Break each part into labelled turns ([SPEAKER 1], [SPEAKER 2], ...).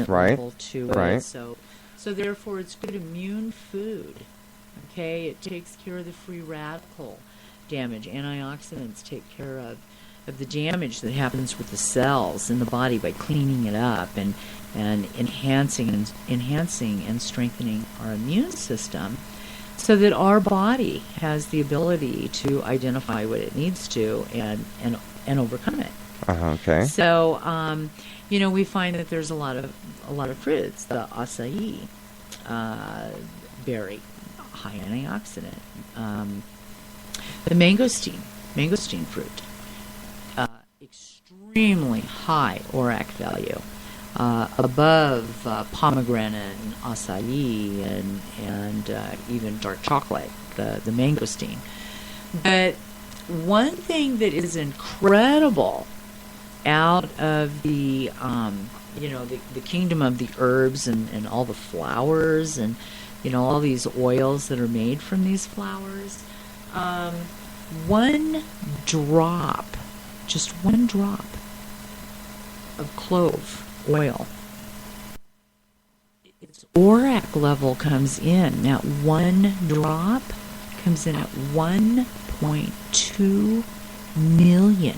[SPEAKER 1] antioxidant level to it. So therefore, it's good immune food. Okay, it takes care of the free radical damage. Antioxidants take care of the damage that happens with the cells in the body by cleaning it up and enhancing and strengthening our immune system, so that our body has the ability to identify what it needs to and overcome it.
[SPEAKER 2] Okay.
[SPEAKER 1] So we find that there's a lot of fruits. The acai berry, high antioxidant. The mangosteen fruit, extremely high ORAC value, above pomegranate and acai and even dark chocolate, the mangosteen. But one thing that is incredible out of the kingdom of the herbs and all the flowers and all these oils that are made from these flowers, just one drop of clove oil, its ORAC level comes in. That one drop comes in at 1.2 million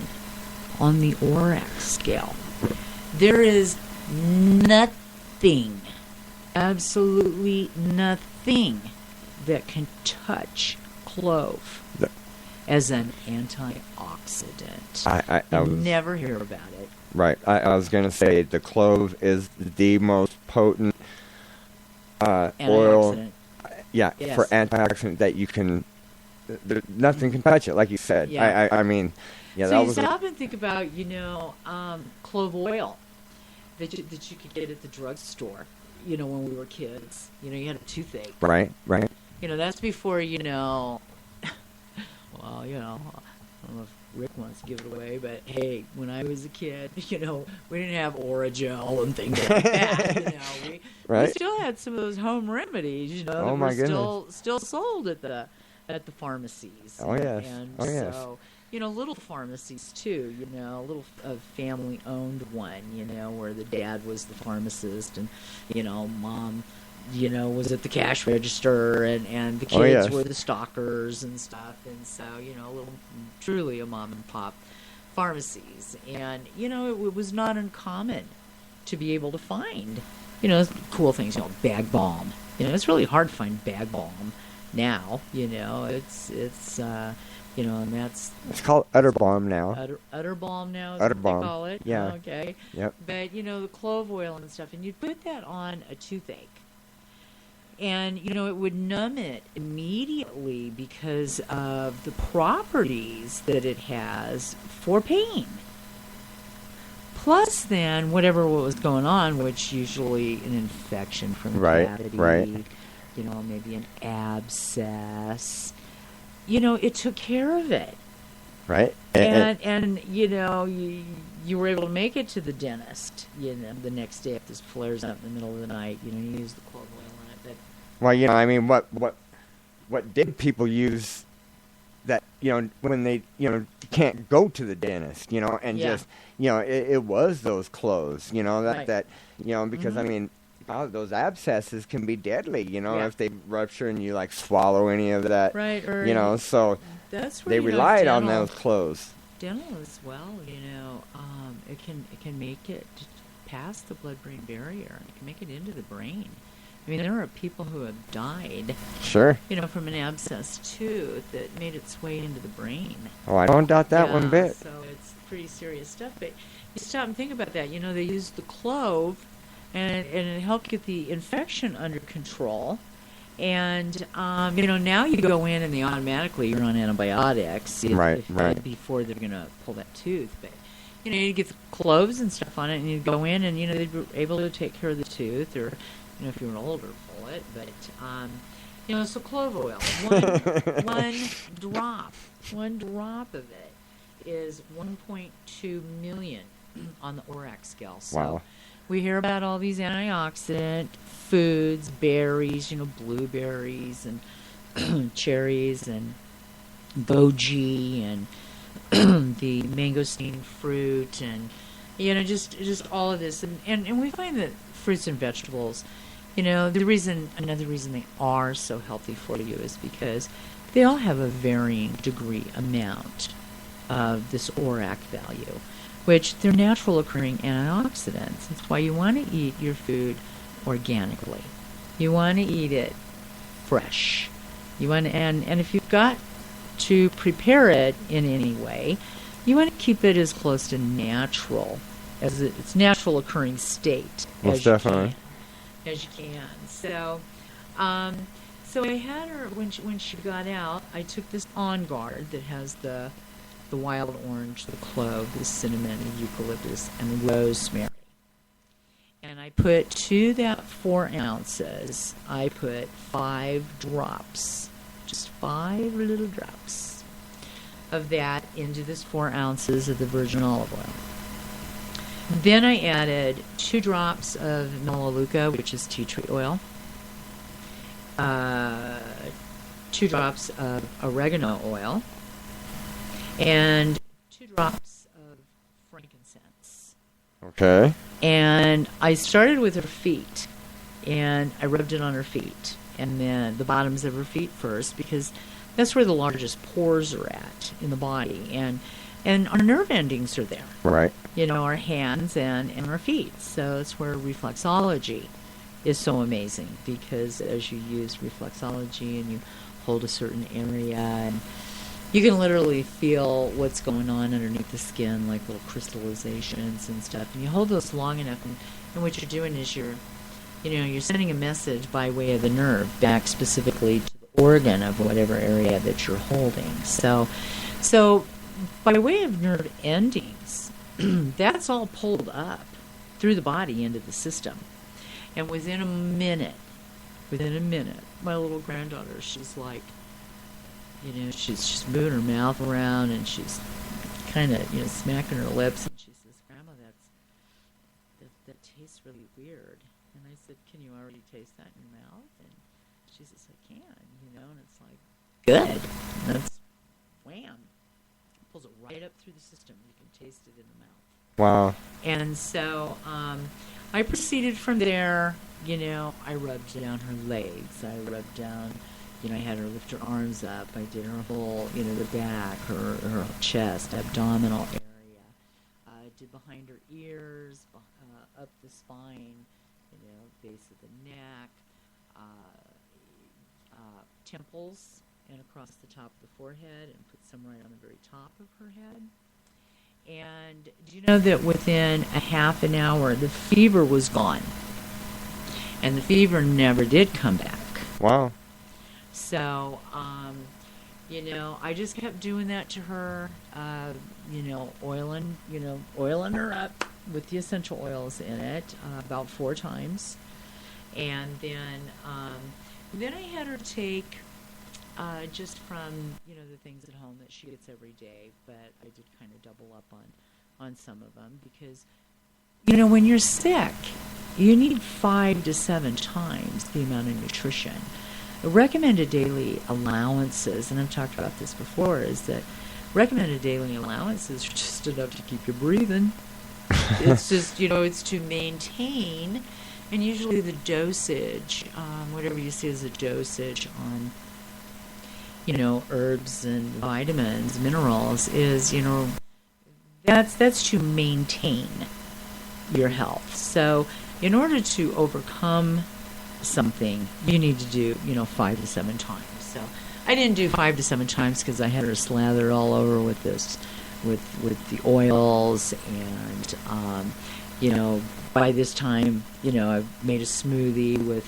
[SPEAKER 1] on the ORAC scale. There is nothing, absolutely nothing, that can touch clove as an antioxidant.
[SPEAKER 2] I
[SPEAKER 1] never hear about it.
[SPEAKER 2] Right. I was going to say the clove is the most potent oil. Yeah, yes. For antioxidant that you can. Nothing can touch it, like you said.
[SPEAKER 1] Yeah.
[SPEAKER 2] I mean, yeah.
[SPEAKER 1] So
[SPEAKER 2] that
[SPEAKER 1] you
[SPEAKER 2] was
[SPEAKER 1] stop and think about, clove oil that you could get at the drugstore. When we were kids, you had a toothache.
[SPEAKER 2] Right.
[SPEAKER 1] That's before, well, I don't know if Rick wants to give it away, but hey, when I was a kid, we didn't have Orajel and things like that. We still had some of those home remedies, that were still sold at the pharmacies.
[SPEAKER 2] Oh yes.
[SPEAKER 1] So, little pharmacies too. A little family-owned one. Where the dad was the pharmacist and mom, was at the cash register, and the kids were the stalkers and stuff. And so, truly a mom and pop pharmacies. And, it was not uncommon to be able to find, cool things, bag balm. It's really hard to find bag balm now, it's and that's...
[SPEAKER 2] It's called Udder Balm now.
[SPEAKER 1] Udder Balm now is
[SPEAKER 2] Udder
[SPEAKER 1] what
[SPEAKER 2] Balm.
[SPEAKER 1] they call it?
[SPEAKER 2] Yeah.
[SPEAKER 1] Okay.
[SPEAKER 2] Yep.
[SPEAKER 1] But, the clove oil and stuff, and you'd put that on a toothache. And, it would numb it immediately because of the properties that it has for pain. Plus, then, what was going on, which usually an infection from a cavity, maybe an abscess, it took care of it.
[SPEAKER 2] Right.
[SPEAKER 1] And you were able to make it to the dentist, the next day if this flares up in the middle of the night, you use the clove oil on it. But,
[SPEAKER 2] well, I mean, what did people use that, when they, can't go to the dentist, and just, it was those cloves, that because, I mean, those abscesses can be deadly, if they rupture and you, swallow any of that,
[SPEAKER 1] right,
[SPEAKER 2] so
[SPEAKER 1] that's where,
[SPEAKER 2] they relied on those cloves.
[SPEAKER 1] Dental as well, it can make it past the blood-brain barrier. It can make it into the brain. I mean, there are people who have died,
[SPEAKER 2] sure,
[SPEAKER 1] from an abscess tooth that made its way into the brain.
[SPEAKER 2] Oh, I don't doubt that one bit.
[SPEAKER 1] So it's pretty serious stuff. But you stop and think about that. They use the clove, and it helped get the infection under control. And, now you go in and you're on antibiotics before they're going to pull that tooth. But, you get the cloves and stuff on it, and you go in and, they were able to take care of the tooth, or, if you're an older, pull it. But, so clove oil, one drop of it is 1.2 million on the ORAC scale. So
[SPEAKER 2] wow.
[SPEAKER 1] We hear about all these antioxidant foods, berries, blueberries and cherries and goji and the mangosteen fruit and, just all of this. And we find that fruits and vegetables, another reason they are so healthy for you is because they all have a varying degree amount of this ORAC value, which they're natural occurring antioxidants. That's why you want to eat your food organically. You want to eat it fresh. And if you've got to prepare it in any way, you want to keep it as close to natural as its natural occurring state
[SPEAKER 2] Most definitely.
[SPEAKER 1] as you can. So I had her when she got out. I took this On Guard that has the wild orange, the clove, the cinnamon, the eucalyptus, and rosemary. And I put to that 4 ounces, I put 5 drops, just 5 little drops of that into this 4 ounces of the virgin olive oil. Then I added 2 drops of melaleuca, which is tea tree oil, 2 drops of oregano oil, and 2 drops of frankincense.
[SPEAKER 2] Okay.
[SPEAKER 1] And I started with her feet, and I rubbed it on her feet, and then the bottoms of her feet first, because that's where the largest pores are at in the body, and our nerve endings are there.
[SPEAKER 2] Right.
[SPEAKER 1] Our hands and our feet. So that's where reflexology is so amazing, because as you use reflexology and you hold a certain area, and you can literally feel what's going on underneath the skin, like little crystallizations and stuff. And you hold those long enough, and what you're doing is you're sending a message by way of the nerve back specifically to the organ of whatever area that you're holding. So by way of nerve endings, that's all pulled up through the body into the system. And within a minute, my little granddaughter, she's like, she's moving her mouth around, and she's kind of, smacking her lips, and she says, "Grandma, that tastes really weird." And I said, "Can you already taste that in your mouth?" And she says, "I can," and it's like, good. And that's wham. Pulls it right up through the system. You can taste it in the mouth.
[SPEAKER 2] Wow.
[SPEAKER 1] And so I proceeded from there. I rubbed down her legs. I rubbed down, I had her lift her arms up. I did her whole, the back, her chest, abdominal area. I did behind her ears, up the spine, base of the neck, temples, and across the top of the forehead, and put some right on the very top of her head. And do you know that within a half an hour, the fever was gone? And the fever never did come back.
[SPEAKER 2] Wow.
[SPEAKER 1] So, I just kept doing that to her, oiling her up with the essential oils in it about 4 times. And then I had her take just from, the things at home that she gets every day, but I did kind of double up on some of them, because, when you're sick, you need 5 to 7 times the amount of nutrition. The recommended daily allowances, and I've talked about this before, is that recommended daily allowances are just enough to keep you breathing. It's just, it's to maintain, and usually the dosage, whatever you see as a dosage on, herbs and vitamins, minerals, is, that's to maintain your health. So in order to overcome something, you need to do, 5 to 7 times. So I didn't do 5 to 7 times because I had her slathered all over with this, with the oils, and by this time, I've made a smoothie with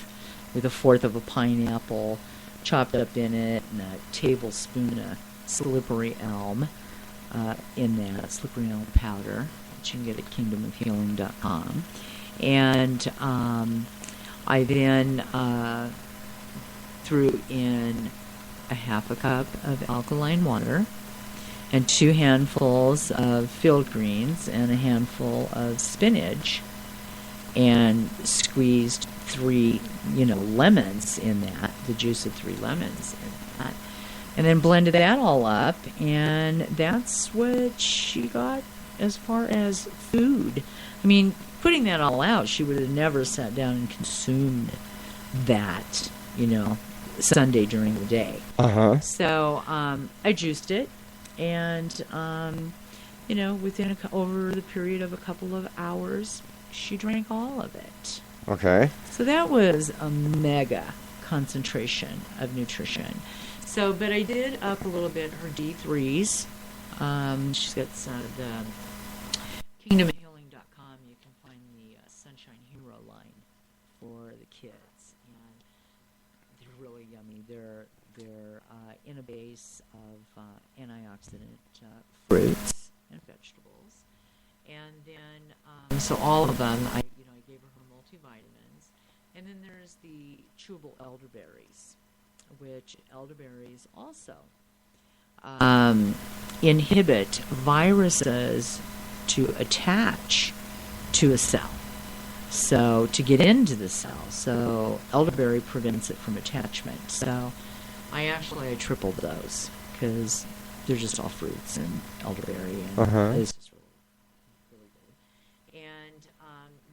[SPEAKER 1] 1/4 of a pineapple chopped up in it, and a tablespoon of slippery elm in that, slippery elm powder, which you can get at kingdomofhealing.com. And I then threw in a 1/2 cup of alkaline water and 2 handfuls of field greens and a handful of spinach, and squeezed 3, lemons in that, the juice of 3 lemons in that, and then blended that all up, and that's what she got as far as food. I mean, putting that all out, she would have never sat down and consumed that, Sunday during the day. So I juiced it, and within over the period of a couple of hours, she drank all of it.
[SPEAKER 2] Okay.
[SPEAKER 1] So that was a mega concentration of nutrition. So, but I did up a little bit her D3s. She's got the KingdomHealing.com. You can find the Sunshine Hero line for the kids, and they're really yummy. They're in a base of antioxidant fruits and vegetables, and then so all of them, I gave her multivitamins, and then there's the chewable elderberries, which elderberries also inhibit viruses to attach to a cell. So to get into the cell. So elderberry prevents it from attachment. So I tripled those because they're just all fruits and elderberry, and it's just really good. And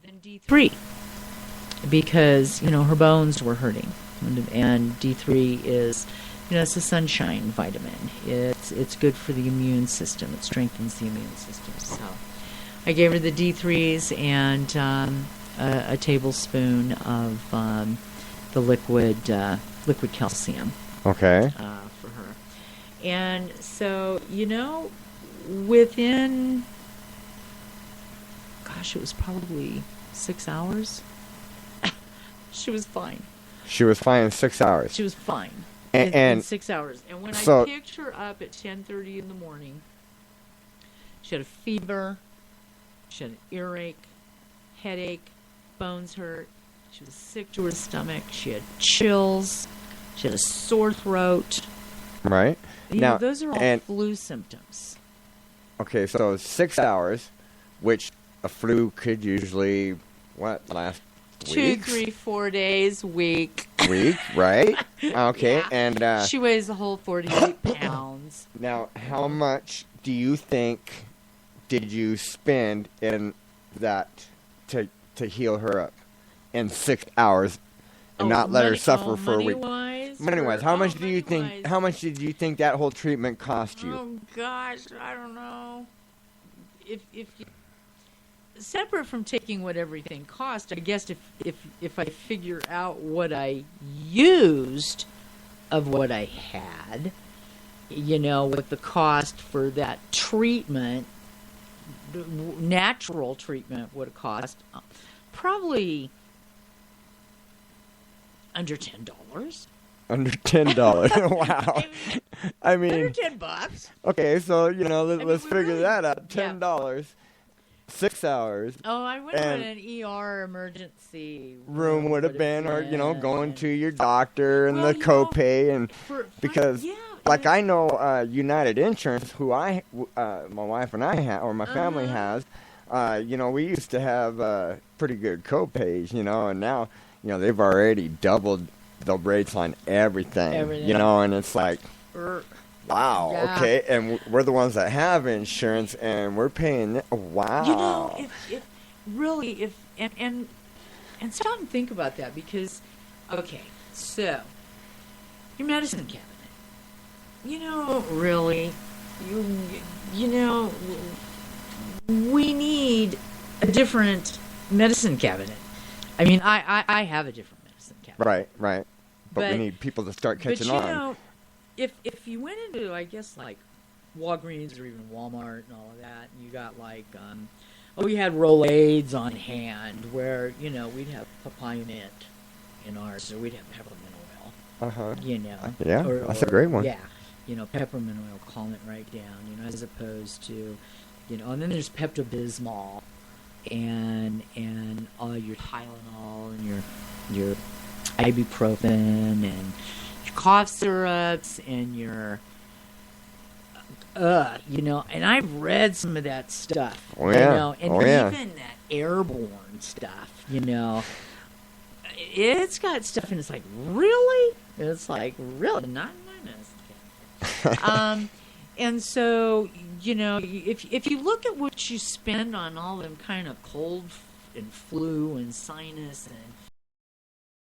[SPEAKER 1] then D3, because her bones were hurting, and D3 is it's a sunshine vitamin. It's good for the immune system. It strengthens the immune system. So I gave her the D3s and a tablespoon of the liquid calcium.
[SPEAKER 2] Okay.
[SPEAKER 1] For her. And so, within, it was probably 6 hours, she was fine.
[SPEAKER 2] She was fine in 6 hours.
[SPEAKER 1] She was fine
[SPEAKER 2] in
[SPEAKER 1] in 6 hours. And when I picked her up at 10:30 in the morning, she had a fever, she had an earache, headache, bones hurt, she was sick to her stomach, she had chills, she had a sore throat.
[SPEAKER 2] Right. Now,
[SPEAKER 1] those are all flu symptoms.
[SPEAKER 2] Okay, so 6 hours, which a flu could usually, last
[SPEAKER 1] 2, 3, 4 days, week,
[SPEAKER 2] right? Okay,
[SPEAKER 1] yeah.
[SPEAKER 2] And
[SPEAKER 1] she weighs a whole 48 pounds.
[SPEAKER 2] Now, how much do you think did you spend in that to heal her up in 6 hours and not let her suffer for a week? Money-wise, how much do you think? How much did you think that whole treatment cost you?
[SPEAKER 1] Oh gosh, I don't know. If you, separate from taking what everything cost, I guess if I figure out what I used of what I had, what the cost for that treatment, natural treatment would have cost, probably under $10.
[SPEAKER 2] Under $10. Wow. I mean,
[SPEAKER 1] under $10.
[SPEAKER 2] Okay, so let's figure that out. $10. 6 hours.
[SPEAKER 1] Oh, I went to an ER emergency
[SPEAKER 2] room would have been, or going to your doctor and the copay, and because I know United Insurance, who my wife and I have, or my family has, we used to have pretty good copays, and now they've already doubled the rates on everything. And it's like, wow, yeah. Okay, and we're the ones that have insurance, and we're paying. Wow.
[SPEAKER 1] And stop and think about that, because, okay, so your medicine cabinet. Really, we need a different medicine cabinet. I mean, I have a different medicine cabinet.
[SPEAKER 2] Right. But we need people to start catching on.
[SPEAKER 1] If you went into, I guess, like Walgreens or even Walmart and all of that, and you got we had Rolaids on hand where, we'd have papaya mint in ours, or we'd have peppermint oil.
[SPEAKER 2] Yeah, that's a great one.
[SPEAKER 1] Yeah, peppermint oil, calm it right down, as opposed to, and then there's Pepto-Bismol and all your Tylenol and your ibuprofen and cough syrups and your and I've read some of that stuff. And even that airborne stuff, it's got stuff, and it's like, really? It's like, really? Not in my medicine. And so, if you look at what you spend on all them kind of cold and flu and sinus and